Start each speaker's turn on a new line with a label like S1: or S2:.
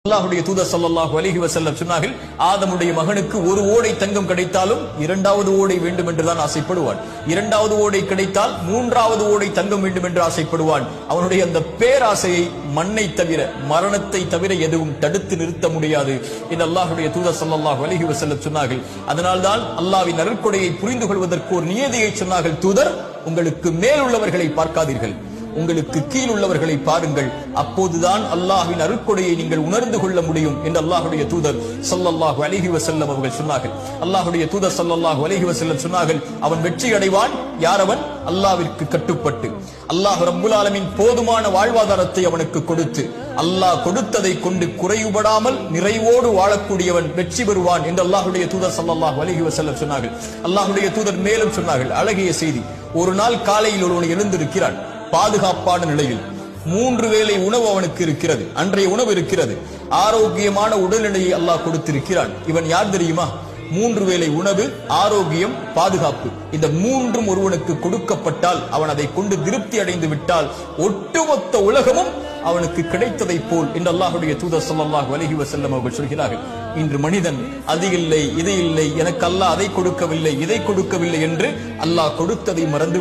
S1: அல்லாஹ்வுடைய தூதர் ஸல்லல்லாஹு அலைஹி வஸல்லம் சொன்னார்கள், ஆதமுடைய மகனுக்கு ஒரு ஓடை தங்கம் கிடைத்தாலும் இரண்டாவது ஓடை வேண்டும் என்றுதான் ஆசைப்படுவான். இரண்டாவது ஓடை கிடைத்தால் மூன்றாவது ஓடை தங்கம் வேண்டும் என்று ஆசைப்படுவான். அவனுடைய அந்த பேராசையை மண்ணை தவிர, மரணத்தை தவிர எதுவும் தடுத்து நிறுத்த முடியாது என்று அல்லாஹ்வுடைய தூதர் ஸல்லல்லாஹு அலைஹி வஸல்லம் சொன்னார்கள். அதனால்தான் அல்லாஹ்வின் அருட்கொடையை புரிந்து கொள்வதற்கு ஒரு நியதியை சொன்னார்கள். தூதர், உங்களுக்கு மேல் உள்ளவர்களை பார்க்காதீர்கள், உங்களுக்கு கீழ் உள்ளவர்களை பாருங்கள், அப்போதுதான் அல்லாஹ்வின் அருட்கொடையை நீங்கள் உணர்ந்து கொள்ள முடியும் என்று அல்லாஹ்வுடைய தூதர் ஸல்லல்லாஹு அலைஹி வஸல்லம் அவர்கள் சொன்னார்கள். அல்லாஹ்வுடைய தூதர் ஸல்லல்லாஹு அலைஹி வஸல்லம் சொன்னார்கள், அவன் வெற்றி அடைவான் யாரவன் அல்லாஹ்விற்கு கட்டுப்பட்டு, அல்லாஹ் ரப்பல் ஆலமீன் போதுமான வாழ்வாதாரத்தை அவனுக்கு கொடுத்து, அல்லாஹ் கொடுத்ததை கொண்டு குறைவுபடாமல் நிறைவோடு வாழக்கூடியவன் வெற்றி பெறுவான் என்று அல்லாஹ்வுடைய தூதர் ஸல்லல்லாஹு அலைஹி வஸல்லம் சொன்னார்கள். அல்லாஹ்வுடைய தூதர் மேலும் சொன்னார்கள், அழகிய செய்தி. ஒரு நாள் காலையில் ஒருவன் எழுந்திருக்கிறான், பாதுகாப்பான நிலையில் 3 வேளை உணவு அவனுக்கு இருக்கிறது, அன்றைய உணவு இருக்கிறது, ஆரோக்கியமான உடல்நிலையை அல்லாஹ் கொடுத்திருக்கிறான். இவன் யார் தெரியுமா? 3 வேளை உணவு, ஆரோக்கியம், பாதுகாப்பு, இந்த 3ம் ஒருவனுக்கு கொடுக்கப்பட்டால், அவன் அதை கொண்டு திருப்தி அடைந்து விட்டால் ஒட்டுமொத்த உலகமும் அவனுக்கு கிடைத்ததை போல் என்று அல்லாஹ்வுடைய தூதர் ஸல்லல்லாஹு அலைஹி வஸல்லம் அவர்கள் சொல்கிறார்கள். இன்று மனிதன் அது இல்லை, இது இல்லை, எனக்கு அல்லாஹ் அதை கொடுக்கவில்லை, இதை கொடுக்கவில்லை என்று அல்லாஹ் கொடுத்ததை மறந்து